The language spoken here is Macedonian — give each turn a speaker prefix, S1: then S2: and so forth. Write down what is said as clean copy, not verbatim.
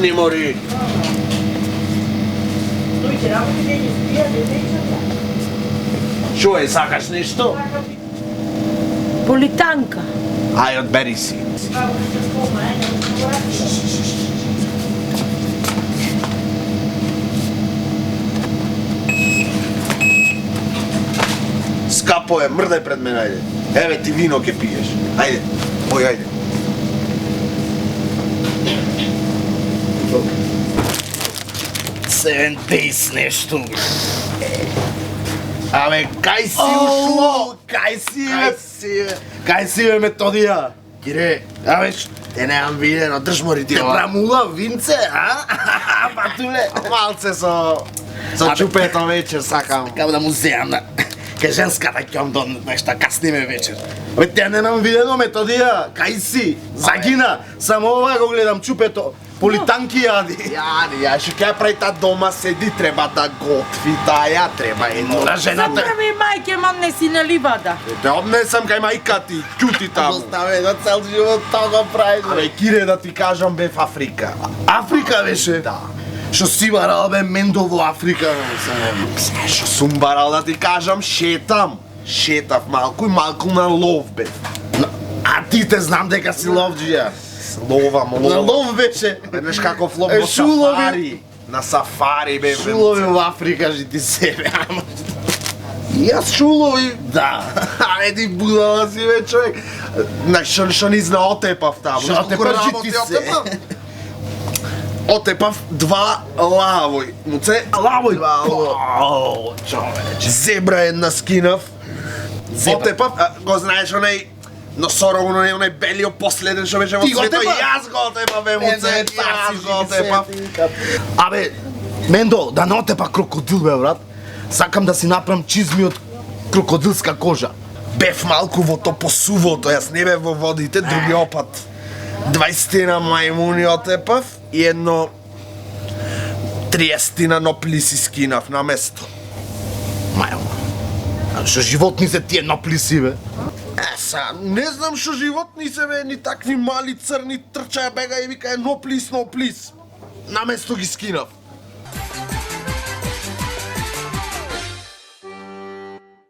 S1: Не мори. Шо е, сакаш нешто?
S2: Политанка.
S1: Ај, одбери си. Скапо е, мрдај пред мене, ајде. Еве ти вино ке пиеш. Ајде, ој, ајде.
S3: Seven days нешто.
S1: Абе, кај си ушло?
S3: Кај си, Кај си, бе, Методија? Кире, абе,
S1: Те неам видено, држ мори ти
S3: те
S1: ова.
S3: прамула винце, а? Батуле.
S1: Малце со чупето вечер сакам.
S3: Као да му земам на... Кај женската ќам до нешта касниме вечер. Бе, те не нам видено, Методија, кај си? Загина, само ова го гледам чупето. Политанки јади.
S1: Јани, ја што ќе прави та дома седи, треба да готви, ја треба едно.
S3: На жената.
S2: Заправи мајке, мам не си на ливада.
S1: Те однесам кај мајка ти, ќути таму.
S3: Оставе на цел живот тоа го прави.
S1: Абе, Кире, да ти кажам, бе в Африка.
S3: Африка беше?
S1: Да.
S3: Што си барал, бе, Мендо во Африка?
S1: Што сум барал да ти кажам, шетам. Шетав малку и малку на лов бе.
S3: А ти те знам дека си ловџија.
S1: Ловам,
S3: На
S1: ловам.
S3: лов беше.
S1: Веднаш каков лов
S3: Е,
S1: во
S3: шулови.
S1: сафари. На сафари бе.
S3: Шулови во Африка, жи ти себе, ама...
S1: Јас шулови.
S3: Да.
S1: Абе ти будала си бе човек. На што ни зна отепав таму.
S3: Што
S1: Знаеш колку
S3: отепав,
S1: работи
S3: жити се.
S1: отепав? Отепав 2 лавој. Муце,
S3: Лавој.
S1: Два лавој.
S3: О, човече.
S1: Зебра една скинав.
S3: Зебра.
S1: Отепав, го знаеш онај носорог, онај белиот последен што беше во
S3: Ти го
S1: цветот.
S3: отепав?
S1: Јас го отепав, бе, муце, јас го отепав.
S3: Абе, Мендо, да не отепа крокодил, бе, брат. Сакам да си направам чизми од крокодилска кожа.
S1: Бев малку во то посувото, јас не бев во водите, другиот пат. 20 мајмуни отепав и едно 30 нопли си скинав на место.
S3: Мајо. А што животни се тие ноплиси, бе?
S1: Са, не знам што животни се бе, ни такви мали црни трчаја бега и вика ноплис, ноплис. На место ги скинав.